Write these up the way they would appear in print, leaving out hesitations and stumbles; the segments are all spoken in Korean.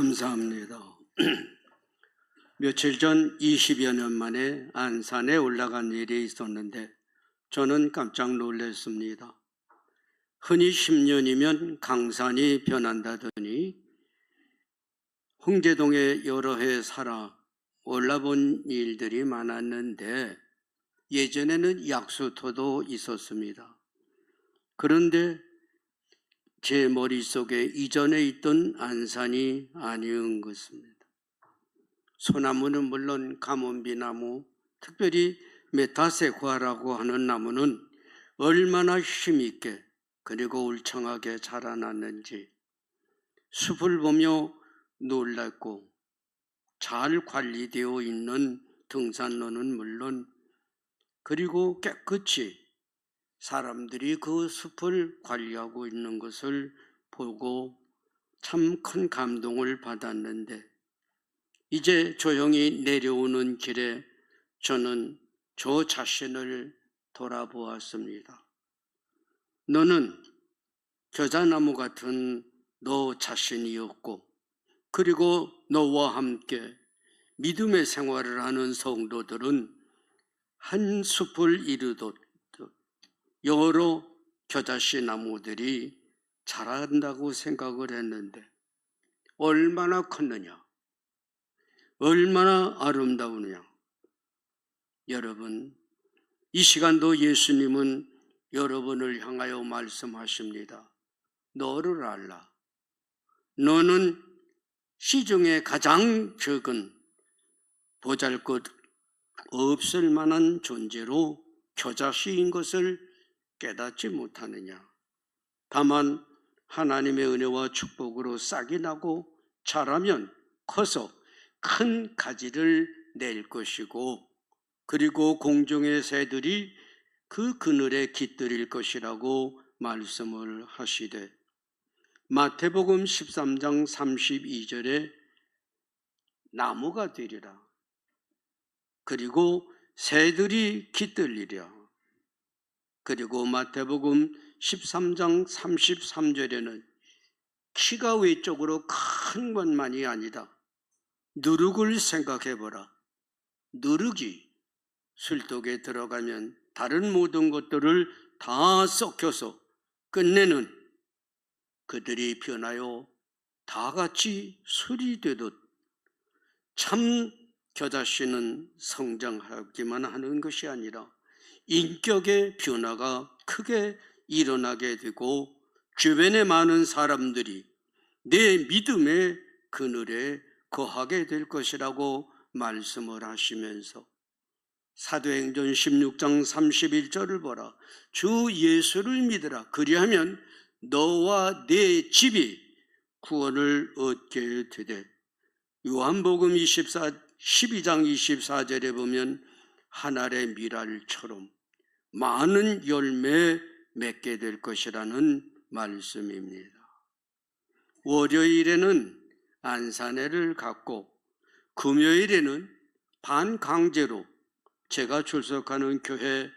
감사합니다. 며칠 전 20여 년 만에 안산에 올라간 일이 있었는데 저는 깜짝 놀랐습니다. 흔히 10년이면 강산이 변한다더니 홍제동에 여러 해 살아 올라본 일들이 많았는데 예전에는 약수터도 있었습니다. 그런데 제 머릿속에 이전에 있던 안산이 아니은 것입니다. 소나무는 물론 가문비나무, 특별히 메타세과라고 하는 나무는 얼마나 힘있게 그리고 울창하게 자라났는지 숲을 보며 놀랐고, 잘 관리되어 있는 등산로는 물론 그리고 깨끗이 사람들이 그 숲을 관리하고 있는 것을 보고 참 큰 감동을 받았는데, 이제 조용히 내려오는 길에 저는 저 자신을 돌아보았습니다. 너는 겨자나무 같은 너 자신이었고, 그리고 너와 함께 믿음의 생활을 하는 성도들은 한 숲을 이루듯 여러 겨자씨 나무들이 자란다고 생각을 했는데 얼마나 컸느냐, 얼마나 아름다우느냐. 여러분, 이 시간도 예수님은 여러분을 향하여 말씀하십니다. 너를 알라. 너는 시중에 가장 적은 보잘것 없을 만한 존재로 겨자씨인 것을 깨닫지 못하느냐. 다만 하나님의 은혜와 축복으로 싹이 나고 자라면 커서 큰 가지를 낼 것이고, 그리고 공중의 새들이 그 그늘에 깃들일 것이라고 말씀을 하시되, 마태복음 13장 32절에 나무가 되리라. 그리고 새들이 깃들리랴. 그리고 마태복음 13장 33절에는 키가 외적으로 큰 것만이 아니다. 누룩을 생각해보라. 누룩이 술독에 들어가면 다른 모든 것들을 다 썩혀서 끝내는 그들이 변하여 다 같이 술이 되듯 참 겨자씨는 성장하기만 하는 것이 아니라 인격의 변화가 크게 일어나게 되고 주변의 많은 사람들이 내 믿음의 그늘에 거하게 될 것이라고 말씀을 하시면서 사도행전 16장 31절을 보라. 주 예수를 믿으라. 그리하면 너와 네 집이 구원을 얻게 되되, 요한복음 12장 24절에 보면 한 알의 밀알처럼 많은 열매 맺게 될 것이라는 말씀입니다. 월요일에는 안산회를 갔고 금요일에는 반강제로 제가 출석하는 교회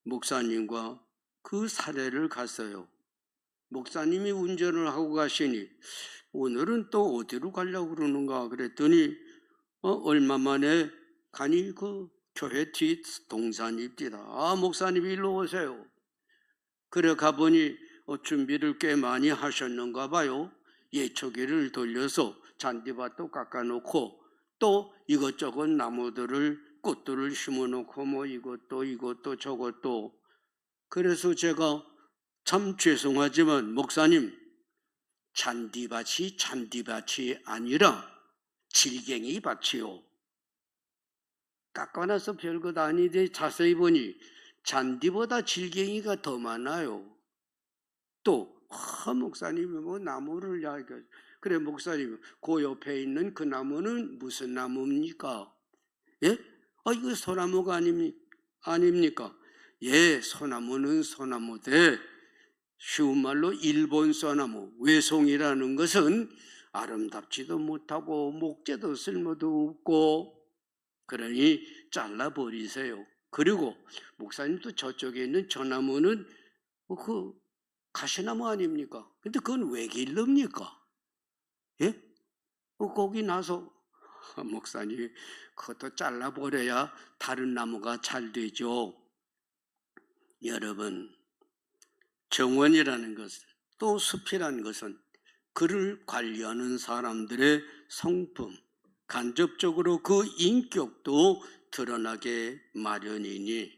목사님과 그 사례를 갔어요. 목사님이 운전을 하고 가시니 오늘은 또 어디로 가려고 그러는가 그랬더니 얼마 만에 가니 그 교회 뒤 동산입니다. 아, 목사님 일로 오세요. 그래 가보니 준비를 꽤 많이 하셨는가 봐요. 예초기를 돌려서 잔디밭도 깎아놓고 또 이것저것 나무들을 꽃들을 심어놓고 뭐 이것도 저것도. 그래서 제가 참 죄송하지만 목사님, 잔디밭이 아니라 질갱이 밭이요. 깎아놔서 별것 아닌데 자세히 보니 잔디보다 질갱이가 더 많아요. 또 목사님이 뭐 나무를 이야기해. 그래 목사님, 그 옆에 있는 그 나무는 무슨 나무입니까? 예? 이거 소나무가 아닙니까? 예, 소나무는 소나무되 쉬운 말로 일본 소나무, 외송이라는 것은 아름답지도 못하고 목재도 쓸모도 없고, 그러니 잘라버리세요. 그리고 목사님도 저쪽에 있는 저 나무는 그 가시나무 아닙니까? 근데 그건 왜 기릅니까? 예? 거기 나서 목사님 그것도 잘라버려야 다른 나무가 잘 되죠. 여러분, 정원이라는 것은 또 숲이라는 것은 그를 관리하는 사람들의 성품, 간접적으로 그 인격도 드러나게 마련이니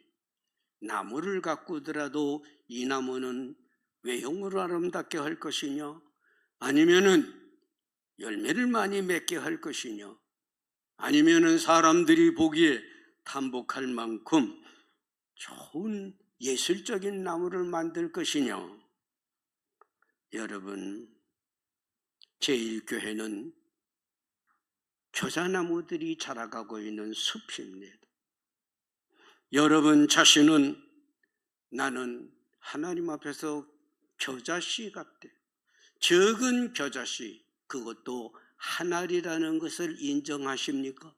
나무를 가꾸더라도 이 나무는 외형으로 아름답게 할 것이냐, 아니면은 열매를 많이 맺게 할 것이냐, 아니면은 사람들이 보기에 탐복할 만큼 좋은 예술적인 나무를 만들 것이냐. 여러분, 제1교회는 겨자나무들이 자라가고 있는 숲입니다. 여러분 자신은 나는 하나님 앞에서 겨자씨 같대. 적은 겨자씨, 그것도 한 알이라는 것을 인정하십니까?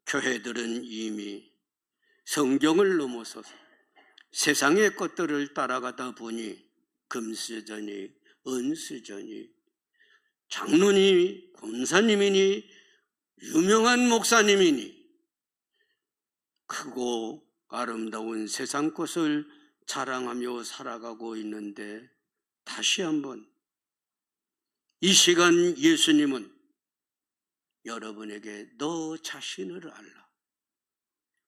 교회들은 이미 성경을 넘어서서 세상의 것들을 따라가다 보니 금수저니 은수저니 장로니 권사님이니 유명한 목사님이니 크고 아름다운 세상 것을 자랑하며 살아가고 있는데, 다시 한번 이 시간 예수님은 여러분에게 너 자신을 알라.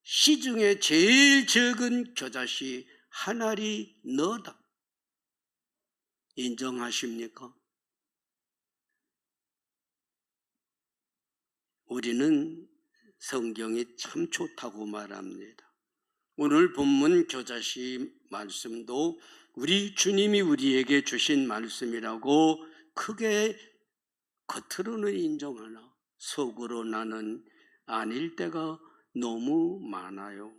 씨 중에 제일 적은 겨자씨 한 알이 너다. 인정하십니까? 우리는 성경이 참 좋다고 말합니다. 오늘 본문 겨자씨 말씀도 우리 주님이 우리에게 주신 말씀이라고 크게 겉으로는 인정하나 속으로 나는 아닐 때가 너무 많아요.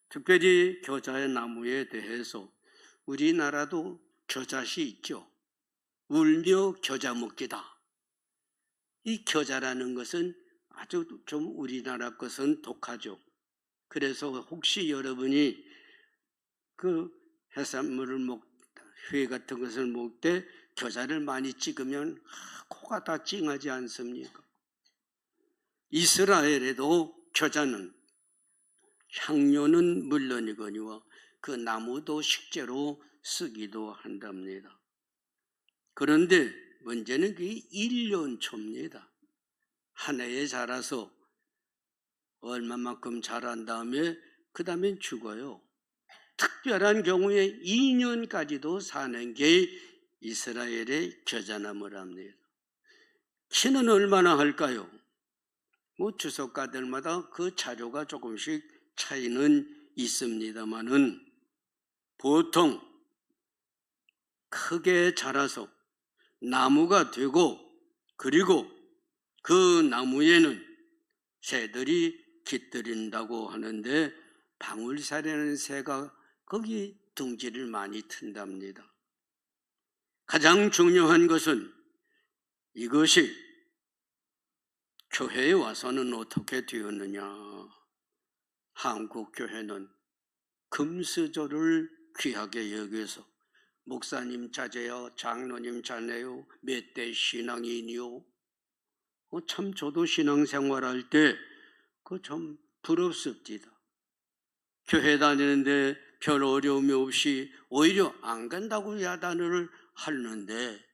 특별히 겨자의 나무에 대해서 우리나라도 겨자씨 있죠. 울며 겨자 먹기다. 이 겨자라는 것은 아주 좀 우리나라 것은 독하죠. 그래서 혹시 여러분이 그 해산물을 회 같은 것을 먹을 때 겨자를 많이 찍으면 코가 다 찡하지 않습니까? 이스라엘에도 겨자는 향료는 물론이거니와 그 나무도 식재로 쓰기도 한답니다. 그런데 문제는 그게 1년초입니다. 한 해에 자라서 얼마만큼 자란 다음에 그 다음엔 죽어요. 특별한 경우에 2년까지도 사는 게 이스라엘의 겨자나무랍니다. 키는 얼마나 할까요? 주석가들마다 그 자료가 조금씩 차이는 있습니다만은 보통 크게 자라서 나무가 되고, 그리고 그 나무에는 새들이 깃들인다고 하는데 방울새라는 새가 거기 둥지를 많이 튼답니다. 가장 중요한 것은 이것이 교회에 와서는 어떻게 되었느냐. 한국 교회는 금수저를 귀하게 여겨서 목사님 자제요, 장로님 자네요, 몇 대 신앙인이요. 참 저도 신앙생활할 때 그 참 부럽습니다. 교회 다니는데 별 어려움이 없이 오히려 안 간다고 야단을 하는데,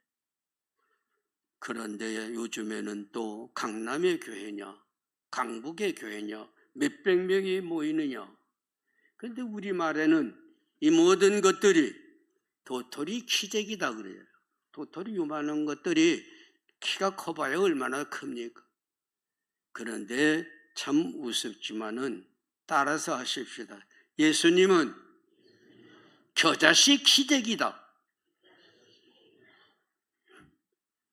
그런데 요즘에는 또 강남의 교회냐 강북의 교회냐 몇백 명이 모이느냐. 그런데 우리말에는 이 모든 것들이 도토리 키재기다 그래요. 도토리 요만한 것들이 키가 커봐야 얼마나 큽니까? 그런데 참 우습지만은 따라서 하십시다. 예수님은 겨자씨 키재기다.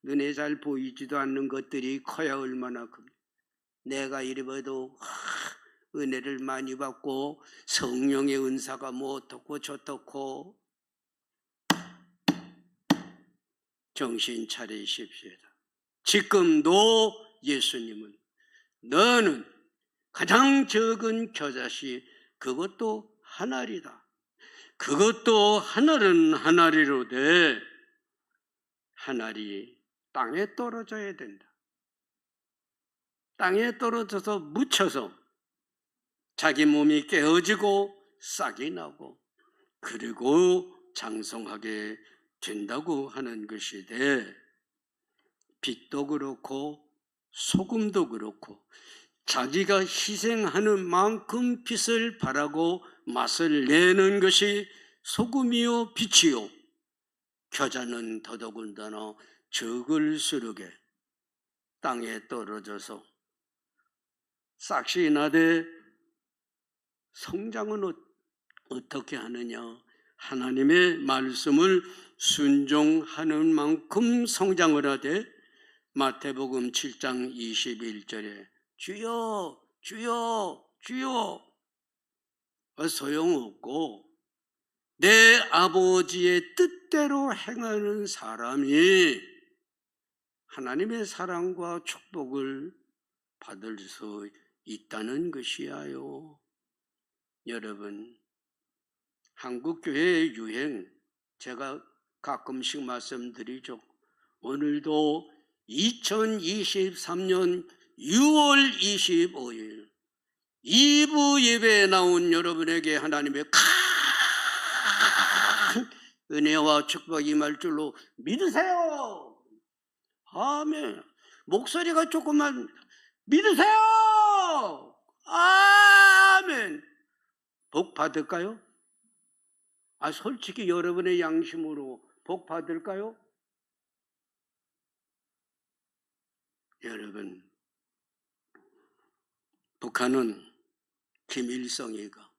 눈에 잘 보이지도 않는 것들이 커야 얼마나 큽니까? 내가 이리 봐도 은혜를 많이 받고 성령의 은사가 뭐 어떻고 저떻고, 정신 차리십시오. 지금도 예수님은 너는 가장 적은 겨자씨, 그것도 한 알이다. 그것도 한 알은 한 알이로되 한 알이 땅에 떨어져야 된다. 땅에 떨어져서 묻혀서 자기 몸이 깨어지고 싹이 나고 그리고 장성하게 된다고 하는 것이되, 빛도 그렇고 소금도 그렇고 자기가 희생하는 만큼 빛을 발하고 맛을 내는 것이 소금이요 빛이요, 겨자는 더더군다나 적을수록에 땅에 떨어져서 싹이 나되 성장은 어떻게 하느냐? 하나님의 말씀을 순종하는 만큼 성장을 하되, 마태복음 7장 21절에 주여 주여 주여 소용없고 내 아버지의 뜻대로 행하는 사람이 하나님의 사랑과 축복을 받을 수 있다는 것이야요. 여러분, 한국교회의 유행, 제가 가끔씩 말씀드리죠. 오늘도 2023년 6월 25일 2부 예배에 나온 여러분에게 하나님의 큰 은혜와 축복이 임할 줄로 믿으세요. 아멘. 목소리가 조금만 믿으세요. 아멘. 복 받을까요? 솔직히 여러분의 양심으로 복 받을까요? 여러분, 북한은 김일성이가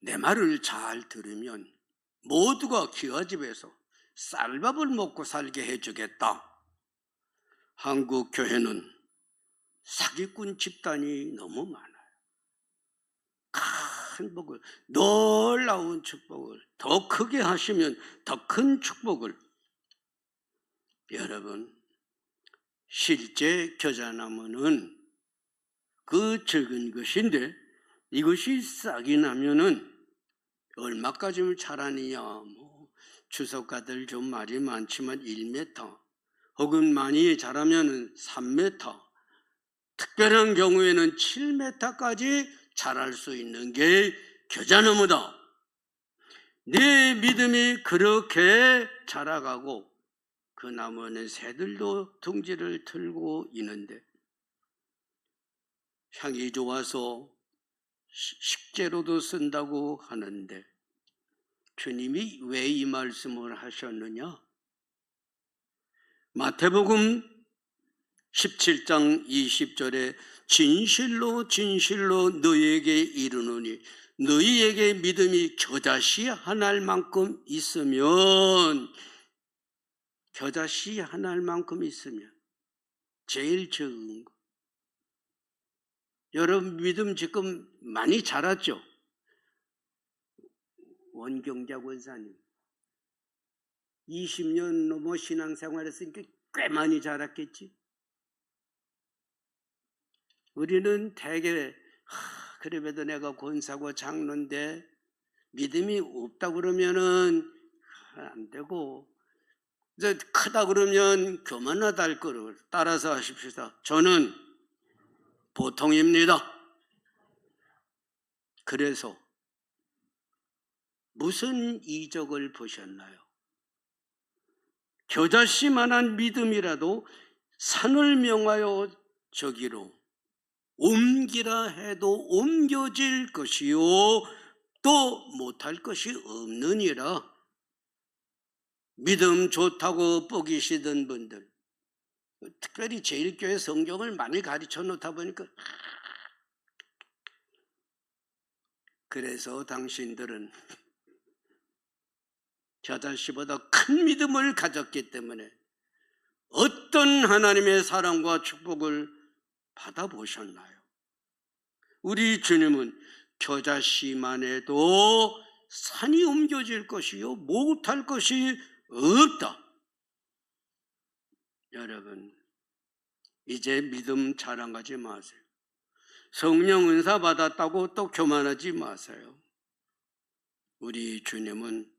내 말을 잘 들으면 모두가 기와집에서 쌀밥을 먹고 살게 해주겠다. 한국 교회는 사기꾼 집단이 너무 많아요. 큰 복을, 놀라운 축복을 더 크게 하시면 더 큰 축복을. 여러분, 실제 겨자나무는 그 적은 것인데 이것이 싹이 나면은 얼마까지 자라느냐? 주석가들 좀 말이 많지만 1m, 혹은 많이 자라면 3m, 특별한 경우에는 7m까지 자랄 수 있는 게 겨자나무다. 내 믿음이 그렇게 자라가고 그 나무는 새들도 둥지를 틀고 있는데, 향이 좋아서 식재로도 쓴다고 하는데 주님이 왜 이 말씀을 하셨느냐? 마태복음 17장 20절에 진실로 진실로 너희에게 이르노니 너희에게 믿음이 겨자씨 한 알만큼 있으면, 겨자씨 한 알만큼 있으면 제일 적은 거. 여러분 믿음 지금 많이 자랐죠? 원경자 권사님 20년 넘어 신앙생활 했으니까 꽤 많이 자랐겠지? 우리는 대개 그래도 내가 권사고 장로인데 믿음이 없다 그러면은 안 되고, 이제 크다 그러면 교만하다 할 거를 따라서 하십시다. 저는 보통입니다. 그래서 무슨 이적을 보셨나요? 겨자씨만한 믿음이라도 산을 명하여 저기로 옮기라 해도 옮겨질 것이요 또 못할 것이 없느니라. 믿음 좋다고 뻐기시던 분들, 특별히 제일교회 성경을 많이 가르쳐 놓다 보니까, 그래서 당신들은 겨자씨보다 큰 믿음을 가졌기 때문에 어떤 하나님의 사랑과 축복을 받아보셨나요? 우리 주님은 겨자씨만 해도 산이 옮겨질 것이요 못할 것이 없다. 여러분, 이제 믿음 자랑하지 마세요. 성령 은사 받았다고 또 교만하지 마세요. 우리 주님은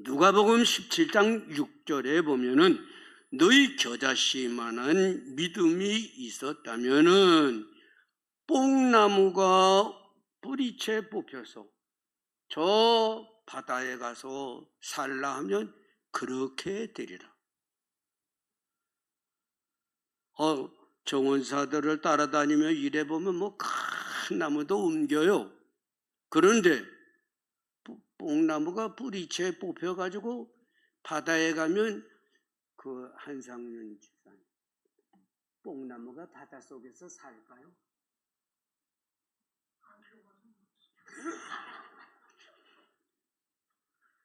누가복음 17장 6절에 보면은 너희 겨자씨만한 믿음이 있었다면은 뽕나무가 뿌리채 뽑혀서 저 바다에 가서 살라 하면 그렇게 되리라. 정원사들을 따라다니며 일해 보면 뭐 큰 나무도 옮겨요. 그런데 뽕나무가 뿌리채 뽑혀가지고 바다에 가면 그 한상윤 집사님, 뽕나무가 바닷속에서 살까요?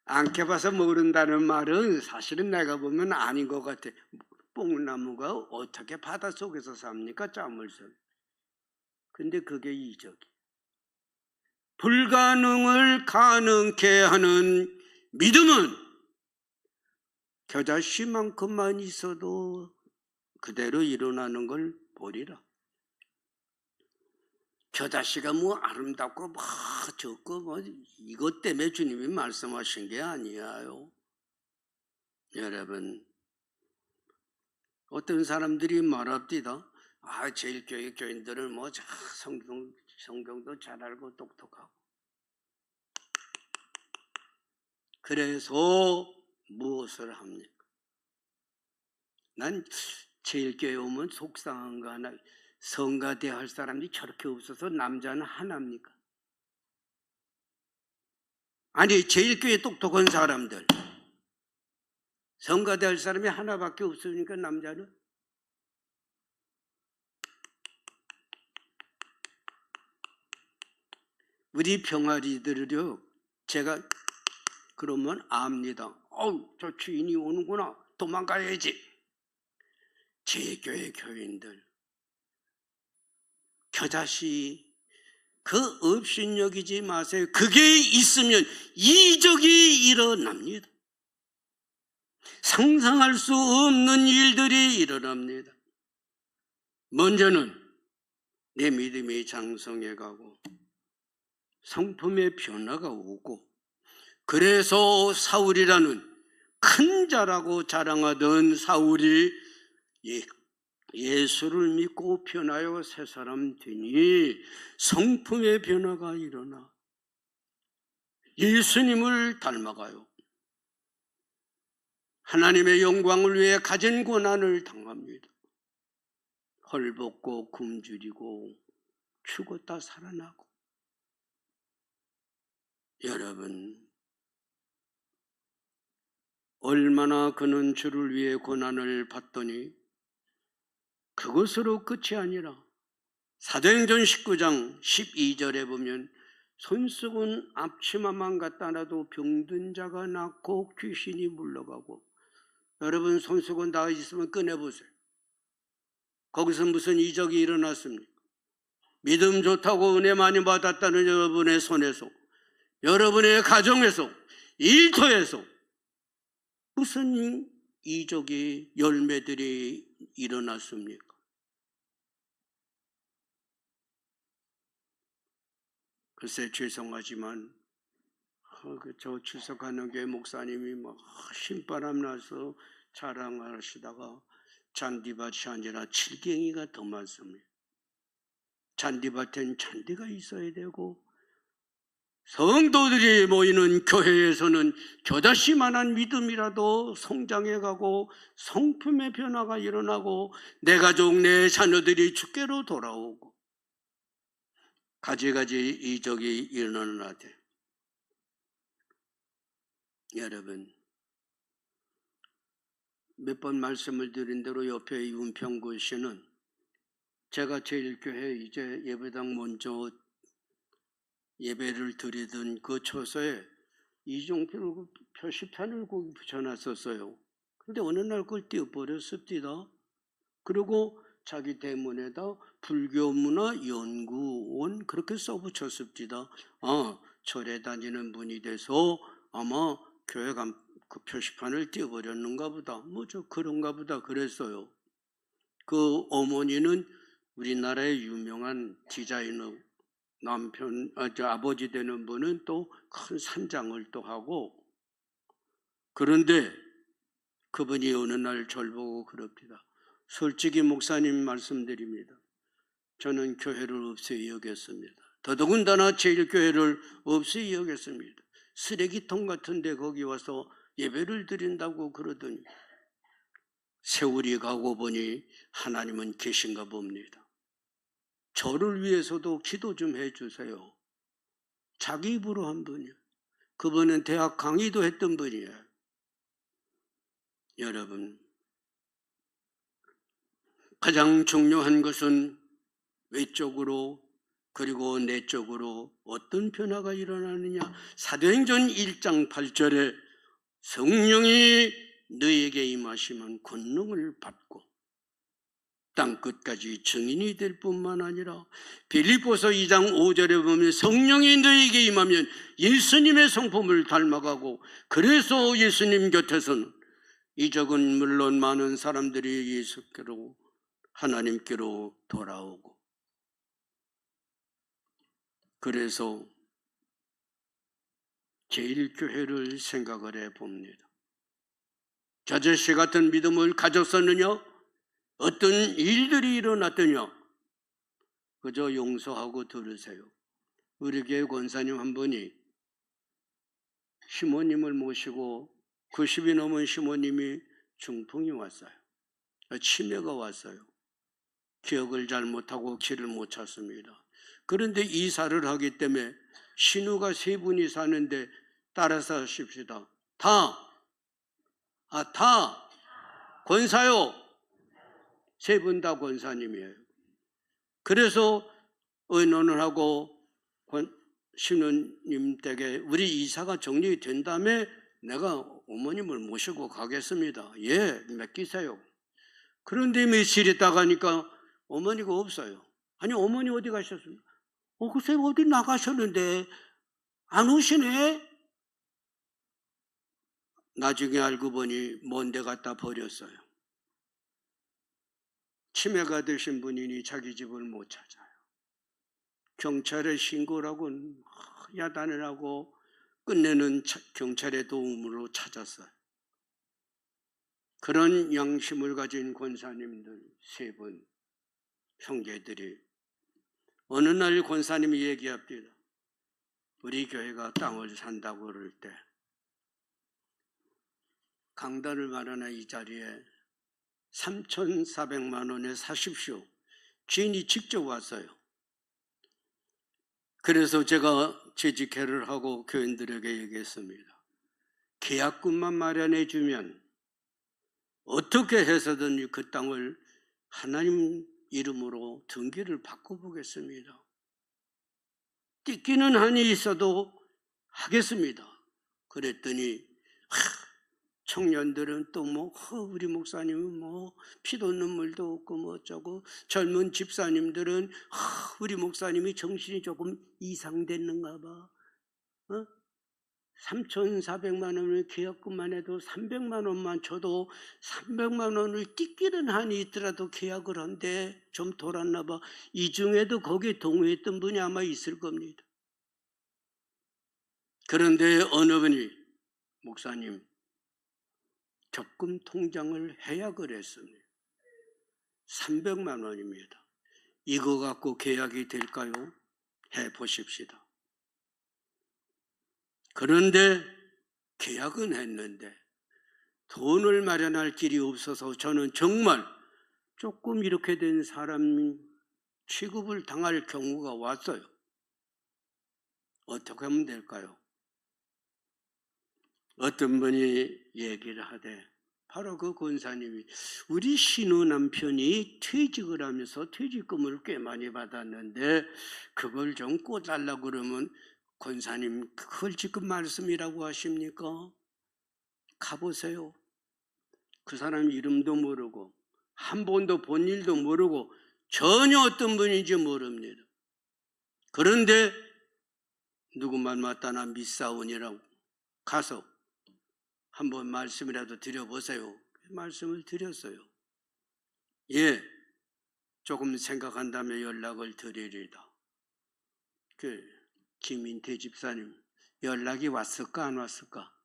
안 캐봐서 모른다는 말은 사실은 내가 보면 아닌 것 같아. 뽕나무가 어떻게 바닷속에서 삽니까? 자물쇠. 근데 그게 이적이. 불가능을 가능케 하는 믿음은 겨자씨만큼만 있어도 그대로 일어나는 걸 보리라. 겨자씨가 뭐 아름답고 뭐 좋고 뭐 이것 때문에 주님이 말씀하신 게 아니에요. 여러분, 어떤 사람들이 말합니다. 제일교회 교인들은 뭐 성경도 잘 알고 똑똑하고 그래서 무엇을 합니까? 난 제일교회 오면 속상한 거 하나, 성가대 할 사람이 저렇게 없어서 남자는 하나입니까? 아니, 제일교회 똑똑한 사람들 성가대 할 사람이 하나밖에 없으니까 남자는? 우리 병아리들을요, 제가 그러면 압니다. 저 주인이 오는구나, 도망가야지. 제교회 교인들 겨자씨 그 업신여기지 마세요. 그게 있으면 이적이 일어납니다. 상상할 수 없는 일들이 일어납니다. 먼저는 내 믿음이 장성해 가고 성품의 변화가 오고, 그래서 사울이라는 큰 자라고 자랑하던 사울이 예수를 믿고 변하여 새 사람 되니 성품의 변화가 일어나 예수님을 닮아가요. 하나님의 영광을 위해 가진 고난을 당합니다. 헐벗고 굶주리고 죽었다 살아나고. 여러분, 얼마나 그는 주를 위해 고난을 받더니 그것으로 끝이 아니라 사도행전 19장 12절에 보면 손수건 앞치마만 갖다 놔도 병든 자가 낫고 귀신이 물러가고. 여러분, 손수건 다 있으면 꺼내보세요. 거기서 무슨 이적이 일어났습니까? 믿음 좋다고 은혜 많이 받았다는 여러분의 손에서, 여러분의 가정에서, 일터에서 무슨 이적이, 열매들이 일어났습니까? 글쎄, 죄송하지만 저 출석하는 교회 목사님이 막 신바람 나서 자랑하시다가 잔디밭이 아니라 칠갱이가 더 많습니다. 잔디밭엔 잔디가 있어야 되고, 성도들이 모이는 교회에서는 겨자씨만한 믿음이라도 성장해가고 성품의 변화가 일어나고 내 가족, 내 자녀들이 주께로 돌아오고 가지가지 이적이 일어나는데, 여러분, 몇 번 말씀을 드린 대로 옆에 윤평구 씨는 제가 제일교회 이제 예배당 먼저 예배를 드리던 그 처소에 이종필 표시판을 거기 붙여놨었어요. 그런데 어느 날 그걸 띄워버렸습니다. 그리고 자기 대문에다 불교문화연구원 그렇게 써붙였습니다. 절에 다니는 분이 돼서 아마 교회 그 표시판을 띄워버렸는가 보다. 그런가 보다 그랬어요. 그 어머니는 우리나라의 유명한 디자이너, 아버지 되는 분은 또 큰 산장을 또 하고, 그런데 그분이 어느 날 저를 보고 그럽니다. 솔직히 목사님 말씀드립니다. 저는 교회를 없이 여겼습니다. 더더군다나 제일교회를 없이 여겼습니다. 쓰레기통 같은데 거기 와서 예배를 드린다고 그러더니 세월이 가고 보니 하나님은 계신가 봅니다. 저를 위해서도 기도 좀 해주세요. 자기 입으로 한 분이에요. 그분은 대학 강의도 했던 분이에요. 여러분, 가장 중요한 것은 외적으로 그리고 내적으로 어떤 변화가 일어나느냐. 사도행전 1장 8절에 성령이 너에게 임하시면 권능을 받고 땅끝까지 증인이 될 뿐만 아니라 빌립보서 2장 5절에 보면 성령이 너에게 임하면 예수님의 성품을 닮아가고 그래서 예수님 곁에서는 이적은 물론 많은 사람들이 예수께로 하나님께로 돌아오고 그래서 제일교회를 생각을 해봅니다. 저제시 같은 믿음을 가졌었느냐? 어떤 일들이 일어났더냐? 그저 용서하고 들으세요. 우리 교회 권사님 한 분이 시모님을 모시고 90이 넘은 시모님이 중풍이 왔어요. 치매가 왔어요. 기억을 잘 못하고 길을 못 찾습니다. 그런데 이사를 하기 때문에 신우가 3분이 사는데 따라서 하십시다. 다 권사요. 3분 다 권사님이에요. 그래서 의논을 하고 신우님 댁에 우리 이사가 정리된 다음에 내가 어머님을 모시고 가겠습니다. 예, 맡기세요. 그런데 며칠 있다가 하니까 어머니가 없어요. 아니 어머니 어디 가셨습니까? 글쎄 어디 나가셨는데 안 오시네? 나중에 알고 보니 먼 데 갖다 버렸어요. 치매가 드신 분이니 자기 집을 못 찾아요. 경찰에 신고를 하고 야단을 하고 끝내는 경찰의 도움으로 찾았어요. 그런 양심을 가진 권사님들 3분 형제들이 어느 날 권사님이 얘기합니다. 우리 교회가 땅을 산다고 그럴 때 강단을 마련한 이 자리에 3,400만 원에 사십시오. 주인이 직접 왔어요. 그래서 제가 재직회를 하고 교인들에게 얘기했습니다. 계약금만 마련해 주면 어떻게 해서든 그 땅을 하나님 이름으로 등기를 바꿔보겠습니다. 띠끼는 한이 있어도 하겠습니다. 그랬더니 청년들은 또 우리 목사님은 피도 눈물도 없고 어쩌고 젊은 집사님들은 우리 목사님이 정신이 조금 이상됐는가 봐. 3,400만 원을 계약금만 해도 300만 원만 줘도 300만 원을 띠끼는 한이 있더라도 계약을 한데 좀 돌았나 봐. 이 중에도 거기에 동의했던 분이 아마 있을 겁니다. 그런데 어느 분이 목사님 적금 통장을 해약을 했습니다. 300만 원입니다. 이거 갖고 계약이 될까요? 해보십시다. 그런데 계약은 했는데 돈을 마련할 길이 없어서 저는 정말 조금 이렇게 된 사람 취급을 당할 경우가 왔어요. 어떻게 하면 될까요? 어떤 분이 얘기를 하되 바로 그 권사님이 우리 신우 남편이 퇴직을 하면서 퇴직금을 꽤 많이 받았는데 그걸 좀 꿔달라고 그러면 권사님 그걸 지금 말씀이라고 하십니까? 가보세요. 그 사람 이름도 모르고 한 번도 본 일도 모르고 전혀 어떤 분인지 모릅니다. 그런데 누구만 맞다나 미사원이라고 가서 한번 말씀이라도 드려보세요. 말씀을 드렸어요. 예, 조금 생각한 다음에 연락을 드리리다. 김인태 집사님 연락이 왔을까 안 왔을까?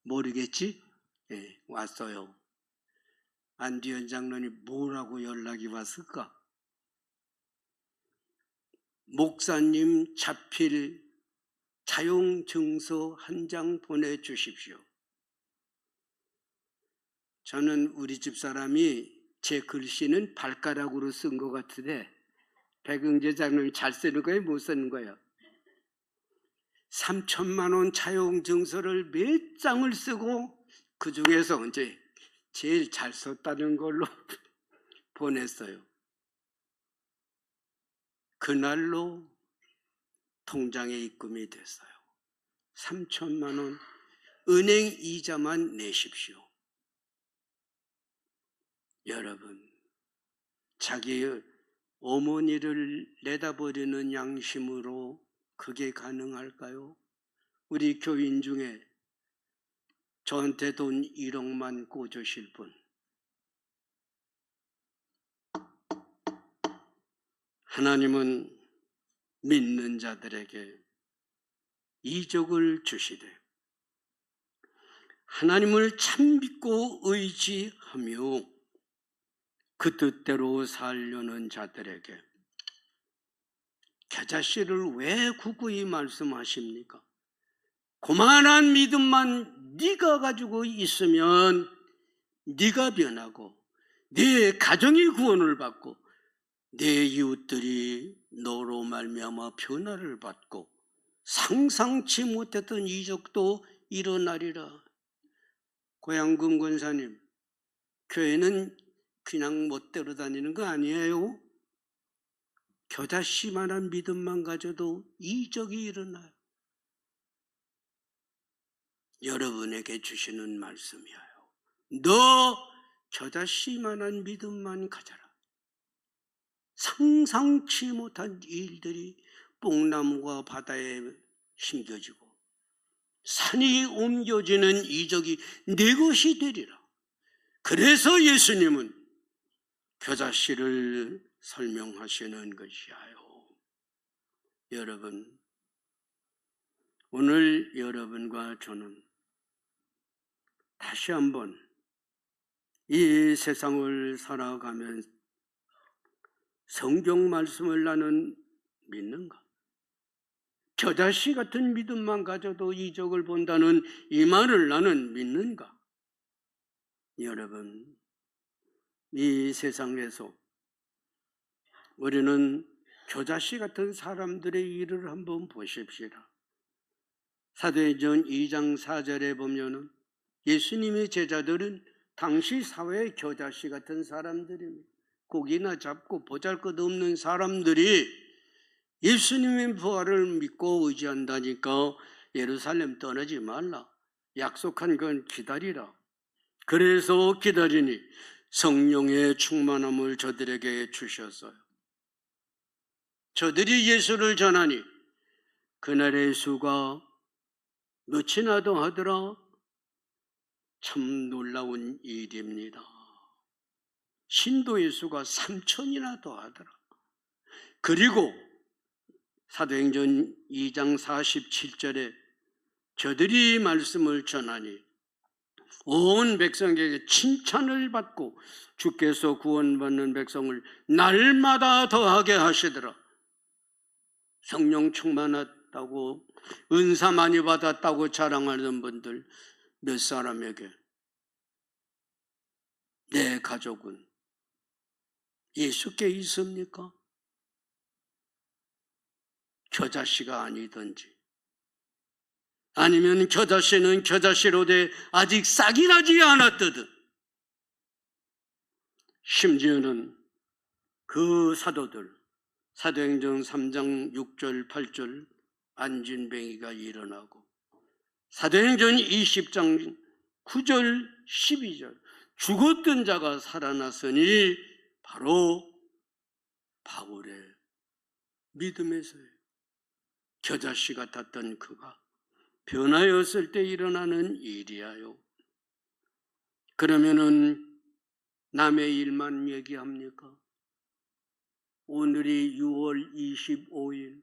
모르겠지? 예, 왔어요. 안디현 장로님 뭐라고 연락이 왔을까? 목사님 자필 차용증서 한 장 보내주십시오. 저는 우리 집사람이 제 글씨는 발가락으로 쓴 것 같은데 백응재 장로님 잘 쓰는 거예요? 못 쓰는 거예요? 3천만 원 차용증서를 몇 장을 쓰고 그 중에서 이제 제일 잘 썼다는 걸로 보냈어요. 그날로 통장에 입금이 됐어요. 3천만 원 은행 이자만 내십시오. 여러분, 자기 어머니를 내다버리는 양심으로 그게 가능할까요? 우리 교인 중에 저한테 돈 1억만 꿔주실 분, 하나님은 믿는 자들에게 이적을 주시되 하나님을 참 믿고 의지하며 그 뜻대로 살려는 자들에게 겨자씨를 왜 굳이 말씀하십니까? 고만한 믿음만 네가 가지고 있으면 네가 변하고 네 가정이 구원을 받고 내 이웃들이 너로 말미암아 변화를 받고 상상치 못했던 이적도 일어나리라. 고양금 권사님, 교회는 그냥 멋대로 다니는 거 아니에요. 겨자씨만한 믿음만 가져도 이적이 일어나요. 여러분에게 주시는 말씀이에요. 너 겨자씨만한 믿음만 가져라. 상상치 못한 일들이 뽕나무가 바다에 심겨지고 산이 옮겨지는 이적이 내 것이 되리라. 그래서 예수님은 겨자씨를 설명하시는 것이에요. 여러분, 오늘 여러분과 저는 다시 한번 이 세상을 살아가면서 성경 말씀을 나는 믿는가? 겨자씨 같은 믿음만 가져도 이적을 본다는 이 말을 나는 믿는가? 여러분, 이 세상에서 우리는 겨자씨 같은 사람들의 일을 한번 보십시다. 사도행전 2장 4절에 보면은 예수님의 제자들은 당시 사회의 겨자씨 같은 사람들입니다. 고기나 잡고 보잘것없는 사람들이 예수님의 부활을 믿고 의지한다니까 예루살렘 떠나지 말라. 약속한 건 기다리라. 그래서 기다리니 성령의 충만함을 저들에게 주셨어요. 저들이 예수를 전하니 그날의 수가 몇이나 더하더라. 참 놀라운 일입니다. 신도의 수가 3,000이나 더하더라. 그리고 사도행전 2장 47절에 저들이 말씀을 전하니 온 백성에게 칭찬을 받고 주께서 구원받는 백성을 날마다 더하게 하시더라. 성령 충만했다고 은사 많이 받았다고 자랑하는 분들 몇 사람에게 내 가족은 예수께 있습니까? 겨자씨가 아니든지 아니면 겨자씨는 겨자씨로 돼 아직 싹이 나지 않았거든. 심지어는 그 사도들 사도행전 3장 6절 8절 안진뱅이가 일어나고 사도행전 20장 9절 12절 죽었던 자가 살아났으니 바로 바울의 믿음에서요. 겨자씨 같았던 그가 변화였을 때 일어나는 일이야요. 그러면은 남의 일만 얘기합니까? 오늘이 6월 25일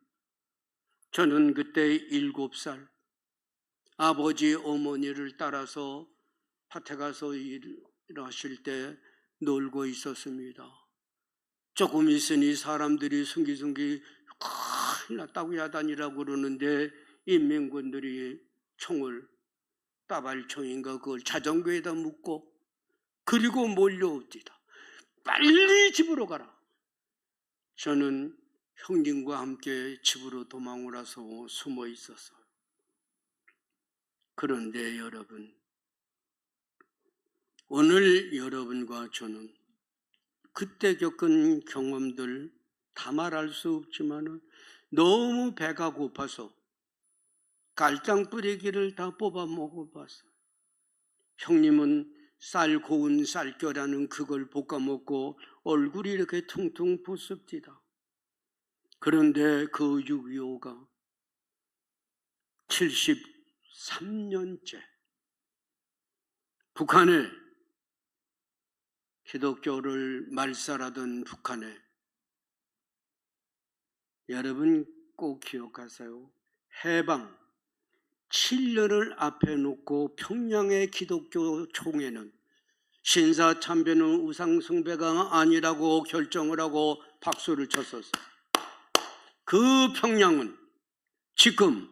저는 그때 7살 아버지 어머니를 따라서 밭에 가서 일하실 때 놀고 있었습니다. 조금 있으니 사람들이 숨기숨기 큰일 났다고 야단이라고 그러는데 인민군들이 총을, 따발총인가 그걸 자전거에다 묶고 그리고 몰려옵니다. 빨리 집으로 가라. 저는 형님과 함께 집으로 도망을 와서 숨어 있었어요. 그런데 여러분, 오늘 여러분과 저는 그때 겪은 경험들 다 말할 수 없지만 너무 배가 고파서 갈장 뿌리기를 다 뽑아 먹어봤어요. 형님은 쌀 고운 쌀겨라는 그걸 볶아 먹고 얼굴이 이렇게 퉁퉁 붓습니다. 그런데 그 6.25가 73년째 북한에, 기독교를 말살하던 북한에, 여러분 꼭 기억하세요. 해방 7년을 앞에 놓고 평양의 기독교 총회는 신사참배는 우상숭배가 아니라고 결정을 하고 박수를 쳤었어요. 그 평양은 지금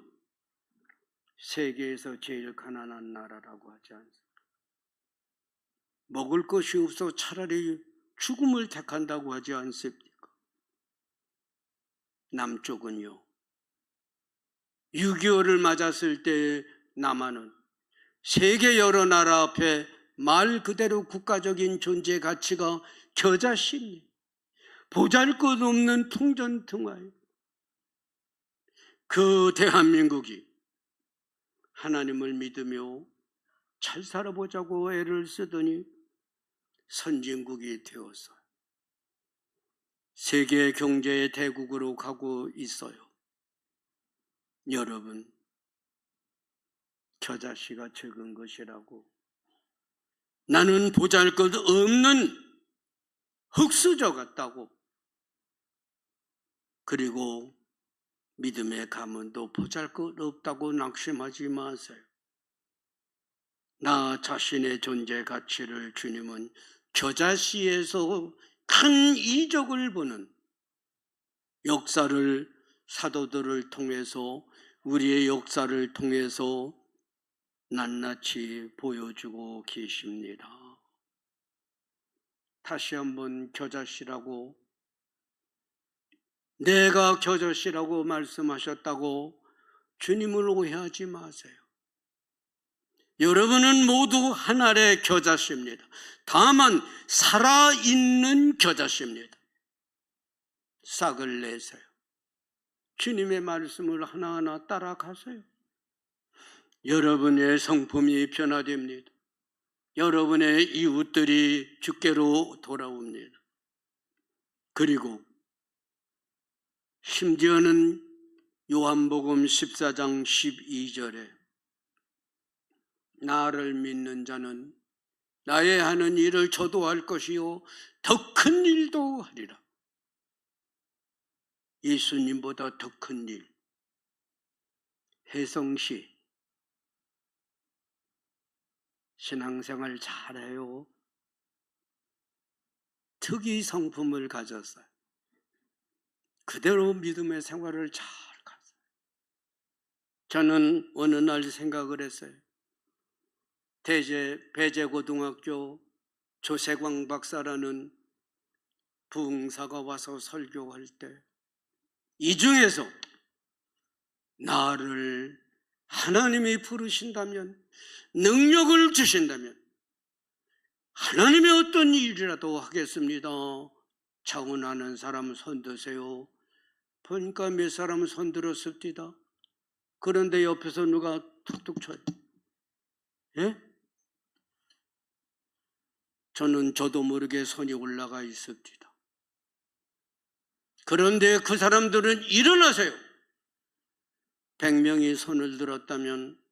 세계에서 제일 가난한 나라라고 하지 않습니까? 먹을 것이 없어 차라리 죽음을 택한다고 하지 않습니까? 남쪽은요, 6.25를 맞았을 때 남한은 세계 여러 나라 앞에 말 그대로 국가적인 존재 가치가 겨자씨니 보잘것없는 풍전등화예요. 그 대한민국이 하나님을 믿으며 잘 살아보자고 애를 쓰더니 선진국이 되어서 세계 경제의 대국으로 가고 있어요. 여러분, 겨자씨가 적은 것이라고 나는 보잘것없는 흙수저 같다고, 그리고 믿음의 가문도 보잘것없다고 낙심하지 마세요. 나 자신의 존재 가치를 주님은 겨자씨에서 큰 이적을 보는 역사를, 사도들을 통해서, 우리의 역사를 통해서 낱낱이 보여주고 계십니다. 다시 한번 겨자씨라고, 내가 겨자씨라고 말씀하셨다고 주님을 오해하지 마세요. 여러분은 모두 하나의 겨자씨입니다. 다만 살아있는 겨자씨입니다. 싹을 내세요. 주님의 말씀을 하나하나 따라가세요. 여러분의 성품이 변화됩니다. 여러분의 이웃들이 주께로 돌아옵니다. 그리고 심지어는 요한복음 14장 12절에 나를 믿는 자는 나의 하는 일을 저도 할 것이요 더 큰 일도 하리라. 예수님보다 더 큰 일. 혜성씨, 신앙생활 잘해요. 특이 성품을 가졌어요. 그대로 믿음의 생활을 잘 가졌어요. 저는 어느 날 생각을 했어요. 배재고등학교 조세광 박사라는 부흥사가 와서 설교할 때 이 중에서 나를 하나님이 부르신다면, 능력을 주신다면 하나님의 어떤 일이라도 하겠습니다. 자원하는 사람 손드세요. 보니까 몇 사람은 손들었습니다. 그런데 옆에서 누가 툭툭 쳐요. 예? 저도 모르게 손이 올라가 있습니다. 그런데 그 사람들은 일어나세요. 100명이 손을 들었다면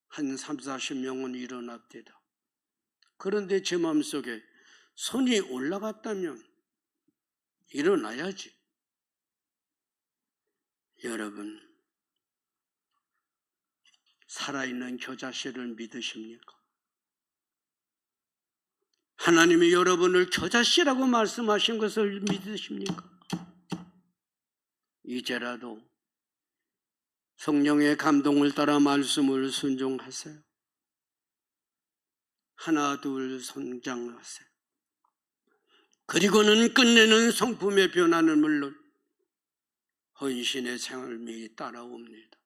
한 30-40명은 일어납니다. 그런데 제 마음속에 손이 올라갔다면 일어나야지. 여러분, 살아있는 겨자씨를 믿으십니까? 하나님이 여러분을 겨자씨라고 말씀하신 것을 믿으십니까? 이제라도 성령의 감동을 따라 말씀을 순종하세요. 하나 둘 성장하세요. 그리고는 끝내는 성품의 변화는 물론 헌신의 삶이 따라옵니다.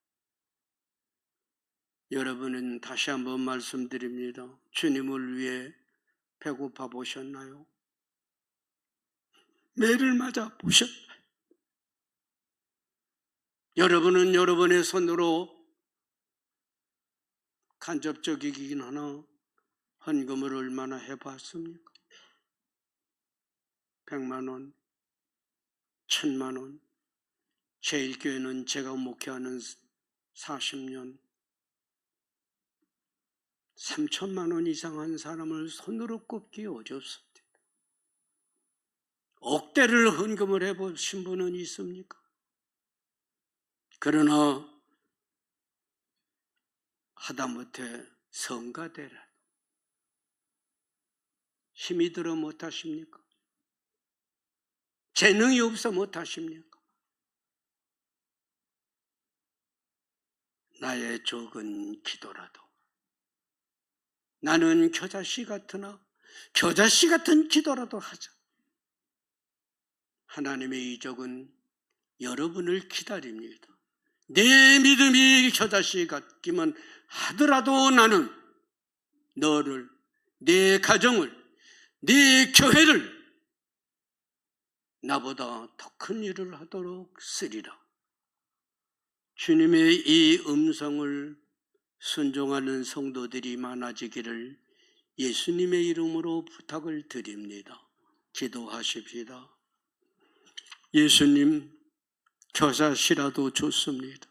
여러분은 다시 한번 말씀드립니다. 주님을 위해 배고파 보셨나요? 매를 맞아 보셨나요? 여러분은 여러분의 손으로 간접적이긴 하나 헌금을 얼마나 해봤습니까? 100만 원, 1000만 원, 제일교회는 제가 목회하는 40년 3천만 원 이상 한 사람을 손으로 꼽기 어렵습니다. 억대를 헌금을 해보신 분은 있습니까? 그러나 하다못해 성가대라 힘이 들어 못하십니까? 재능이 없어 못하십니까? 나의 적은 기도라도 나는 겨자씨 같으나 겨자씨 같은 기도라도 하자. 하나님의 이적은 여러분을 기다립니다. 내 믿음이 겨자씨 같기만 하더라도 나는 너를, 내 가정을, 내 교회를 나보다 더 큰 일을 하도록 쓰리라. 주님의 이 음성을 순종하는 성도들이 많아지기를 예수님의 이름으로 부탁을 드립니다. 기도하십시다. 예수님, 겨자씨라도 좋습니다.